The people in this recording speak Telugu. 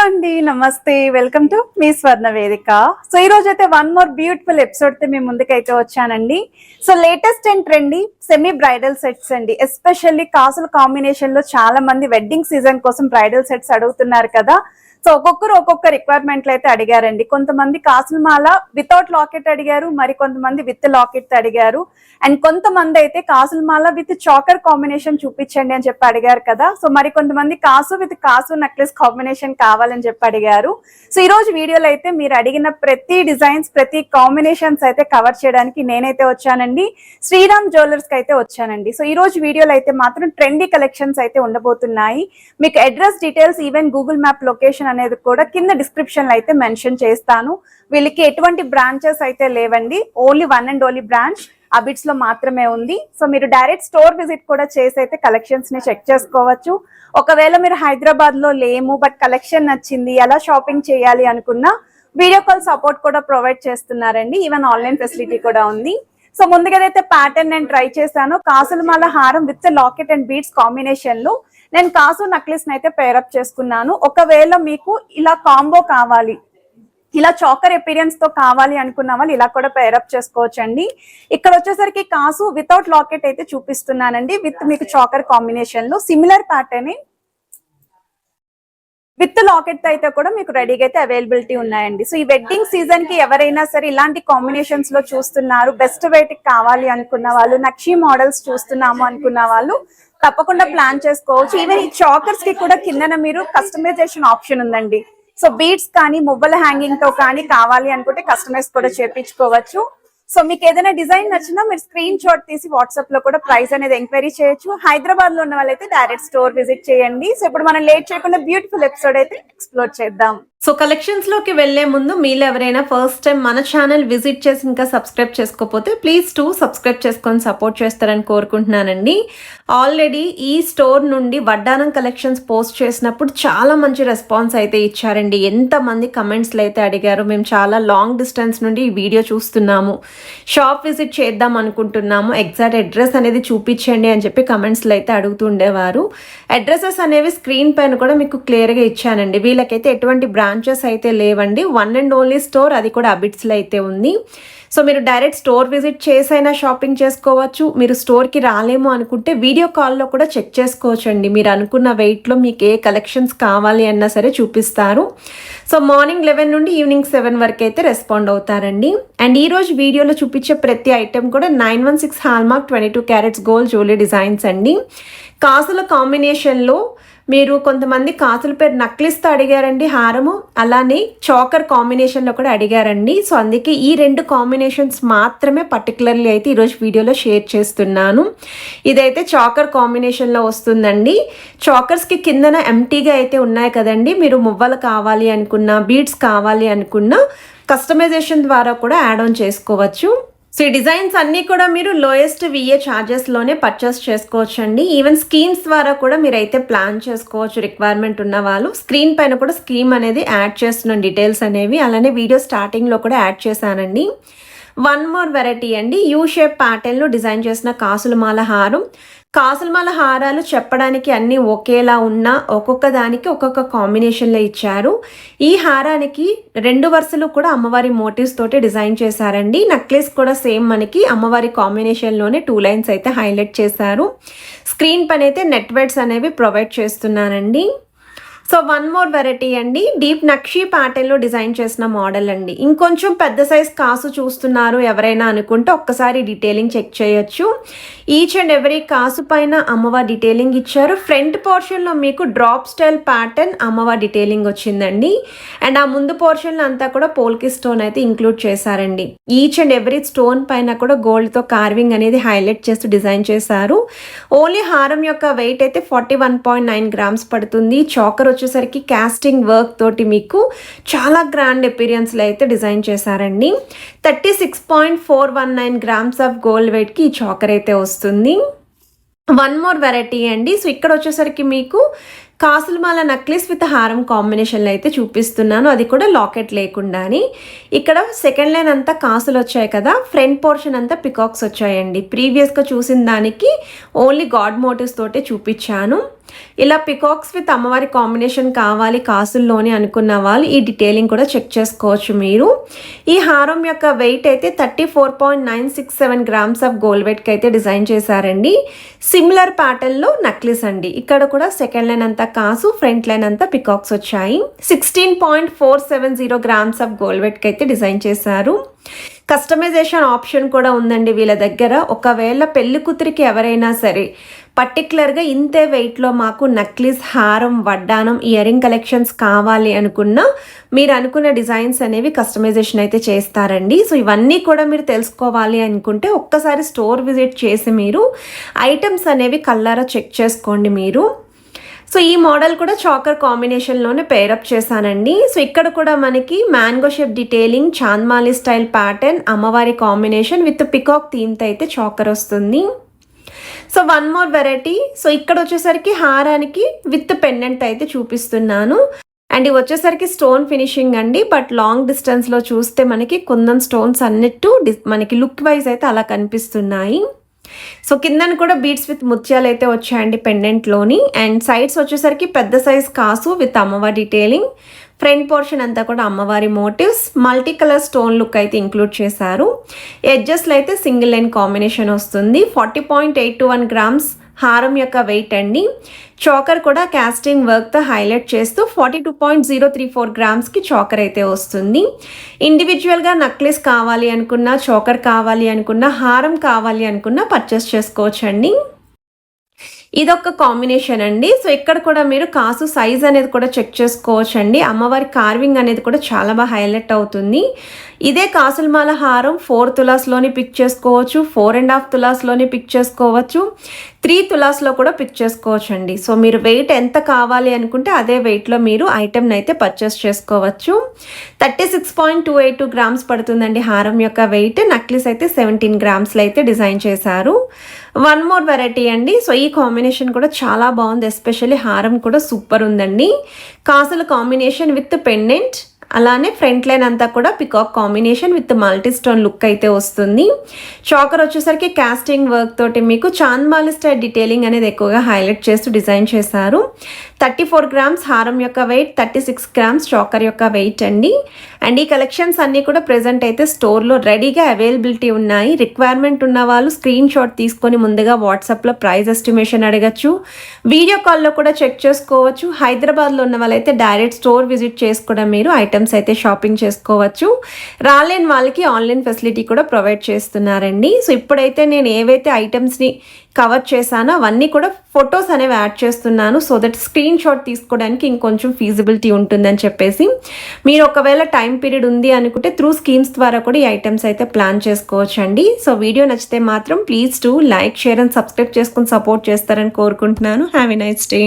అండి నమస్తే వెల్కమ్ టు మీ స్వర్ణ వేదిక. సో ఈ రోజు అయితే వన్ మోర్ బ్యూటిఫుల్ ఎపిసోడ్ తో మీ ముందుకైతే వచ్చానండి. So latest and trendy semi bridal sets అండి. ఎస్పెషల్లీ కాసుల కాంబినేషన్ లో చాలా మంది వెడ్డింగ్ సీజన్ కోసం బ్రైడల్ సెట్స్ అడుగుతున్నారు కదా. సో ఒక్కొక్కరు ఒక్కొక్క రిక్వైర్మెంట్లు అయితే అడిగారండి. కొంతమంది కాసుల మాల వితౌట్ లాకెట్ అడిగారు, మరి కొంతమంది విత్ లాకెట్ అడిగారు, అండ్ కొంతమంది అయితే కాసుల మాల విత్ చాకర్ కాంబినేషన్ చూపించండి అని చెప్పి అడిగారు కదా. సో మరి కొంతమంది కాసు విత్ కాసు నెక్లెస్ కాంబినేషన్ కావాలని చెప్పి అడిగారు. సో ఈ రోజు వీడియోలో అయితే మీరు అడిగిన ప్రతి డిజైన్స్, ప్రతి కాంబినేషన్స్ అయితే కవర్ చేయడానికి నేనైతే వచ్చానండి. శ్రీరామ్ జ్యువెలర్స్ కి అయితే వచ్చానండి. సో ఈ రోజు వీడియోలో అయితే మాత్రం ట్రెండీ కలెక్షన్స్ అయితే ఉండబోతున్నాయి. మీకు address details, even Google map location అనేది కూడా కింద డిస్క్రిప్షన్ లో అయితే మెన్షన్ చేస్తాను. వీళ్ళకి ఎటువంటి బ్రాంచెస్ అయితే లేవండి, only one and only branch Abids లో మాత్రమే ఉంది. సో మీరు డైరెక్ట్ స్టోర్ విజిట్ కూడా చేసి అయితే కలెక్షన్స్ ని చెక్ చేసుకోవచ్చు. ఒకవేళ మీరు హైదరాబాద్ లో లేము బట్ కలెక్షన్ నచ్చింది, ఎలా షాపింగ్ చేయాలి అనుకున్నా వీడియో కాల్ సపోర్ట్ కూడా ప్రొవైడ్ చేస్తున్నారండి. ఈవెన్ ఆన్లైన్ ఫెసిలిటీ కూడా ఉంది. సో ముందుగా అయితే ప్యాటర్న్ నేను ట్రై చేశాను. కాసుల మాల హారం with locket and beads combination లో నేను కాసు నెక్లెస్ అయితే పేరప్ చేసుకున్నాను. ఒకవేళ మీకు ఇలా కాంబో కావాలి, ఇలా చాకర్ ఎపీరియన్స్ తో కావాలి అనుకున్న వాళ్ళు ఇలా కూడా పేరప్ చేసుకోవచ్చు అండి. ఇక్కడ వచ్చేసరికి కాసు వితౌట్ లాకెట్ అయితే చూపిస్తున్నానండి, విత్ మీకు చాకర్ కాంబినేషన్ లో సిమిలర్ ప్యాటర్న్ విత్ లాకెట్ అయితే కూడా మీకు రెడీగా అయితే అవైలబిలిటీ ఉన్నాయండి. సో ఈ వెడ్డింగ్ సీజన్ కి ఎవరైనా సరే ఇలాంటి కాంబినేషన్స్ లో చూస్తున్నారు, బెస్ట్ వెయిట్ కావాలి అనుకున్న వాళ్ళు, నక్షి మోడల్స్ చూస్తున్నాము అనుకున్న వాళ్ళు తప్పకుండా ప్లాన్ చేసుకోవచ్చు. ఈవెన్ ఈ చాకర్స్ కి కూడా కిందన మీరు కస్టమైజేషన్ ఆప్షన్ ఉందండి. సో బీడ్స్ కానీ మువ్వల హ్యాంగింగ్ తో కానీ కావాలి అనుకుంటే కస్టమైజ్ కూడా చేపించుకోవచ్చు. సో మీకు ఏదైనా డిజైన్ నచ్చినా మీరు స్క్రీన్ షాట్ తీసి వాట్సాప్ లో కూడా ప్రైస్ అనేది ఎంక్వైరీ చేయొచ్చు. హైదరాబాద్ లో ఉన్న వాళ్ళైతే డైరెక్ట్ స్టోర్ విజిట్ చేయండి. సో ఇప్పుడు మనం లేట్ చేయకుండా బ్యూటిఫుల్ ఎపిసోడ్ అయితే ఎక్స్ప్లోర్ చేద్దాం. సో కలెక్షన్స్ లోకి వెళ్లే ముందు మీరు ఎవరైనా ఫస్ట్ టైం మన ఛానల్ విజిట్ చేసి ఇంకా సబ్స్క్రైబ్ చేసుకోకపోతే ప్లీజ్ సబ్స్క్రైబ్ చేసుకొని సపోర్ట్ చేస్తారని కోరుకుంటున్నానండి. ఆల్రెడీ ఈ స్టోర్ నుండి వడ్డానం కలెక్షన్స్ పోస్ట్ చేసినప్పుడు చాలా మంచి రెస్పాన్స్ అయితే ఇచ్చారండి. ఎంతమంది కమెంట్స్లో అయితే అడిగారు, మేము చాలా లాంగ్ డిస్టెన్స్ నుండి ఈ వీడియో చూస్తున్నాము, షాప్ విజిట్ చేద్దాం అనుకుంటున్నాము, ఎగ్జాక్ట్ అడ్రస్ అనేది చూపించండి అని చెప్పి కమెంట్స్లో అయితే అడుగుతుండేవారు. అడ్రసెస్ అనేవి స్క్రీన్ పైన కూడా మీకు క్లియర్గా ఇచ్చానండి. వీళ్ళకైతే ఎటువంటి బ్రాంచెస్ అయితే లేవండి, వన్ అండ్ ఓన్లీ స్టోర్, అది కూడా అబిట్స్లో అయితే ఉంది. సో మీరు డైరెక్ట్ స్టోర్ విజిట్ చేసైనా షాపింగ్ చేసుకోవచ్చు. మీరు స్టోర్కి రాలేము అనుకుంటే వీడియో కాల్లో కూడా చెక్ చేసుకోవచ్చు అండి. మీరు అనుకున్న వెయిట్లో మీకు ఏ కలెక్షన్స్ కావాలి అన్నా సరే చూపిస్తారు. సో మార్నింగ్ 11 నుండి ఈవినింగ్ 7 వరకు అయితే రెస్పాండ్ అవుతారండి. అండ్ ఈరోజు వీడియోలో చూపించే ప్రతి ఐటెం కూడా 916 hallmark 22 carats gold jewellery designs అండి. కాసుల కాంబినేషన్లో మీరు కొంతమంది కాసుల పేరు నక్లిస్తో అడిగారండి హారము, అలానే చాకర్ కాంబినేషన్లో కూడా అడిగారండి. సో అందుకే ఈ రెండు కాంబినేషన్స్ మాత్రమే పర్టికులర్లీ అయితే ఈరోజు వీడియోలో షేర్ చేస్తున్నాను. ఇదైతే చాకర్ కాంబినేషన్లో వస్తుందండి. చాకర్స్కి కిందన ఎంటీగా అయితే ఉన్నాయి కదండి, మీరు మువ్వలు కావాలి అనుకున్నా, బీడ్స్ కావాలి అనుకున్నా కస్టమైజేషన్ ద్వారా కూడా యాడ్ ఆన్ చేసుకోవచ్చు. సో ఈ డిజైన్స్ అన్నీ కూడా మీరు లోయెస్ట్ విఏ ఛార్జెస్లోనే పర్చేస్ చేసుకోవచ్చు అండి. ఈవెన్ స్కీమ్స్ ద్వారా కూడా మీరైతే ప్లాన్ చేసుకోవచ్చు. రిక్వైర్మెంట్ ఉన్న వాళ్ళు స్క్రీన్ పైన కూడా స్కీమ్ అనేది యాడ్ చేస్తున్న డీటెయిల్స్ అనేవి, అలానే వీడియో స్టార్టింగ్లో కూడా యాడ్ చేశానండి. వన్ మోర్ వెరైటీ అండి, యూ షేప్ ప్యాటర్న్లో డిజైన్ చేసిన కాసుల మాల హారం. కాసుల మాల హారాలు చెప్పడానికి అన్నీ ఒకేలా ఉన్నా ఒక్కొక్క దానికి ఒక్కొక్క కాంబినేషన్లో ఇచ్చారు. ఈ హారానికి 2 వరుసలు కూడా అమ్మవారి మోటివ్స్ తోటి డిజైన్ చేశారండి. నెక్లెస్ కూడా సేమ్ మనకి అమ్మవారి కాంబినేషన్లోనే 2 లైన్స్ అయితే హైలైట్ చేశారు. స్క్రీన్ పైన అయితే నెట్ వెయిట్స్ అనేవి ప్రొవైడ్ చేస్తున్నానండి. సో వన్ మోర్ వెరైటీ అండి, డీప్ నక్షి ప్యాటర్న్లో డిజైన్ చేసిన మోడల్ అండి. ఇంకొంచెం పెద్ద సైజ్ కాసు చూస్తున్నారు ఎవరైనా అనుకుంటే ఒక్కసారి డీటెయిలింగ్ చెక్ చేయొచ్చు. ఈచ్ అండ్ ఎవరీ కాసు పైన అమ్మవారి డీటెయిలింగ్ ఇచ్చారు. ఫ్రంట్ పోర్షన్లో మీకు డ్రాప్ స్టైల్ ప్యాటర్న్ అమ్మవారి డీటెయిలింగ్ వచ్చిందండి. అండ్ ఆ ముందు పోర్షన్లో అంతా కూడా పోల్కి స్టోన్ అయితే ఇంక్లూడ్ చేశారండి. ఈచ్ అండ్ ఎవరీ స్టోన్ పైన కూడా గోల్డ్తో కార్వింగ్ అనేది హైలైట్ చేస్తూ డిజైన్ చేశారు. ఓన్లీ హారం యొక్క వెయిట్ అయితే 41.9 గ్రామ్స్ పడుతుంది. చాకర్ వచ్చేసరికి కాస్టింగ్ వర్క్ తోటి మీకు చాలా గ్రాండ్ అపీరియన్స్లో అయితే డిజైన్ చేశారండి. 36.419 గ్రామ్స్ ఆఫ్ గోల్డ్ వెయిట్కి ఈ చాకర్ అయితే వస్తుంది. వన్ మోర్ వెరైటీ అండి. సో ఇక్కడ వచ్చేసరికి మీకు కాసుల మాల నక్లెస్ విత్ హారం కాంబినేషన్లో అయితే చూపిస్తున్నాను, అది కూడా లాకెట్ లేకుండాని. ఇక్కడ సెకండ్ లైన్ అంతా కాసులు వచ్చాయి కదా, ఫ్రంట్ పోర్షన్ అంతా పికాక్స్ వచ్చాయండి. ప్రీవియస్గా చూసిన దానికి ఓన్లీ గాడ్ మోటివ్స్ తోటే చూపించాను. ఇలా పికాక్స్ విత్ అమ్మవారి కాంబినేషన్ కావాలి కాసుల్లోనే అనుకున్న వాళ్ళు ఈ డీటెయిలింగ్ కూడా చెక్ చేసుకోవచ్చు మీరు. ఈ హారం యొక్క వెయిట్ అయితే 34.967 గ్రామ్స్ ఆఫ్ గోల్డ్ వెయిట్కి అయితే డిజైన్ చేశారండి. సిమిలర్ ప్యాటర్న్లో నక్లెస్ అండి. ఇక్కడ కూడా సెకండ్ లైన్ అంతా కాసు, ఫ్రంట్ లైన్ అంతా పికాక్స్ వచ్చాయి. 16.470 గ్రామ్స్ ఆఫ్ గోల్డ్ వెయిట్కి అయితే డిజైన్ చేశారు. కస్టమైజేషన్ ఆప్షన్ కూడా ఉందండి వీళ్ళ దగ్గర. ఒకవేళ పెళ్లి కూతురికి ఎవరైనా సరే పర్టికులర్గా ఇంతే వెయిట్లో మాకు నక్లీస్, హారం, వడ్డానం, ఇయర్ రింగ్ కలెక్షన్స్ కావాలి అనుకున్నా మీరు అనుకున్న డిజైన్స్ అనేవి కస్టమైజేషన్ అయితే చేస్తారండి. సో ఇవన్నీ కూడా మీరు తెలుసుకోవాలి అనుకుంటే ఒక్కసారి స్టోర్ విజిట్ చేసి మీరు ఐటమ్స్ అనేవి కళ్ళారా చెక్ చేసుకోండి మీరు. సో ఈ మోడల్ కూడా చాకర్ కాంబినేషన్లోనే పేరప్ చేశానండి. సో ఇక్కడ కూడా మనకి మ్యాంగో షేప్ డీటెయిలింగ్, చాంద్మాలి స్టైల్ ప్యాటర్న్, అమ్మవారి కాంబినేషన్ విత్ పికాక్ థీమ్తో అయితే చాకర్ వస్తుంది. So one more variety. So ఇక్కడ వచ్చేసరికి హారానికి విత్ పెండెంట్ అయితే చూపిస్తున్నాను. అండ్ ఇవి వచ్చేసరికి స్టోన్ ఫినిషింగ్ అండి. బట్ లాంగ్ డిస్టెన్స్లో చూస్తే మనకి కుందన్ స్టోన్స్ అన్నట్టు మనకి లుక్ వైజ్ అయితే అలా కనిపిస్తున్నాయి. సో కిందన కూడా బీడ్స్ విత్ ముత్యాలు అయితే వచ్చాయండి పెండెంట్లోని. అండ్ సైడ్స్ వచ్చేసరికి పెద్ద సైజ్ కాసు విత్ అమ్మవారి డీటెయిలింగ్. ఫ్రంట్ పోర్షన్ అంతా కూడా అమ్మవారి motifs, multi colour stone look అయితే ఇంక్లూడ్ చేశారు. ఎడ్జెస్లో అయితే సింగిల్ లైన్ కాంబినేషన్ వస్తుంది. 40.821 గ్రామ్స్ హారం యొక్క వెయిట్ అండి. చాకర్ కూడా కాస్టింగ్ వర్క్తో హైలైట్ చేస్తూ 42.034 గ్రామ్స్కి చాకర్ అయితే వస్తుంది. ఇండివిజువల్గా నక్లెస్ కావాలి అనుకున్నా, చాకర్ కావాలి అనుకున్నా, హారం కావాలి అనుకున్నా పర్చేస్ చేసుకోవచ్చండి. ఇదొక కాంబినేషన్ అండి. సో ఇక్కడ కూడా మీరు కాసు సైజ్ అనేది కూడా చెక్ చేసుకోవచ్చండి. అమ్మవారి కార్వింగ్ అనేది కూడా చాలా బాగా హైలైట్ అవుతుంది. ఇదే కాసులమాల హారం 4 తులాస్లోని పిక్ చేసుకోవచ్చు, 4.5 తులాస్లోని పిక్ చేసుకోవచ్చు, 3 తులాస్లో కూడా పిక్ చేసుకోవచ్చు అండి. సో మీరు వెయిట్ ఎంత కావాలి అనుకుంటే అదే వెయిట్లో మీరు ఐటెంని అయితే పర్చేస్ చేసుకోవచ్చు. 36.282 గ్రామ్స్ పడుతుందండి హారం యొక్క వెయిట్. నక్లెస్ అయితే 17 గ్రామ్స్లో అయితే డిజైన్ చేశారు. వన్ మోర్ వెరైటీ అండి. సో ఈ కాంబినేషన్ కూడా చాలా బాగుంది. ఎస్పెషల్లీ హారం కూడా సూపర్ ఉందండి. కాసుల కాంబినేషన్ విత్ పెండెంట్, అలానే ఫ్రంట్ లైన్ అంతా కూడా peacock combination with multi stone look అయితే వస్తుంది. చాకర్ వచ్చేసరికి కాస్టింగ్ వర్క్ తోటి మీకు చాంద్మాలి స్టైల్ డీటెయిలింగ్ అనేది ఎక్కువగా హైలైట్ చేస్తూ డిజైన్ చేశారు. 34 గ్రామ్స్ హారం యొక్క వెయిట్, 36 గ్రామ్స్ చాకర్ యొక్క వెయిట్ అండి. అండ్ ఈ కలెక్షన్స్ అన్నీ కూడా ప్రెజెంట్ అయితే స్టోర్లో రెడీగా అవైలబిలిటీ ఉన్నాయి. రిక్వైర్మెంట్ ఉన్న వాళ్ళు స్క్రీన్ షాట్ తీసుకొని ముందుగా వాట్సాప్లో ప్రైస్ ఎస్టిమేషన్ అడగచ్చు, వీడియో కాల్లో కూడా చెక్ చేసుకోవచ్చు. హైదరాబాద్లో ఉన్న వాళ్ళైతే డైరెక్ట్ స్టోర్ విజిట్ చేసి కూడా మీరు ఐటమ్స్ అయితే షాపింగ్ చేసుకోవచ్చు. రాలేని వాళ్ళకి ఆన్లైన్ ఫెసిలిటీ కూడా ప్రొవైడ్ చేస్తున్నారండి. సో ఇప్పుడైతే నేను ఏవైతే ఐటమ్స్ని కవర్ చేశానో అవన్నీ కూడా ఫొటోస్ అనేవి యాడ్ చేస్తున్నాను. సో దట్ స్క్రీన్ షాట్ తీసుకోవడానికి ఇంకొంచెం ఫీజిబిలిటీ ఉంటుందని చెప్పేసి, మీరు ఒకవేళ టైం పీరియడ్ ఉంది అనుకుంటే త్రూ స్కీమ్స్ ద్వారా కూడా ఈ ఐటమ్స్ అయితే ప్లాన్ చేసుకోవచ్చు అండి. సో వీడియో నచ్చితే మాత్రం please to like, share and subscribe చేసుకుని సపోర్ట్ చేస్తారని కోరుకుంటున్నాను. Have a nice day.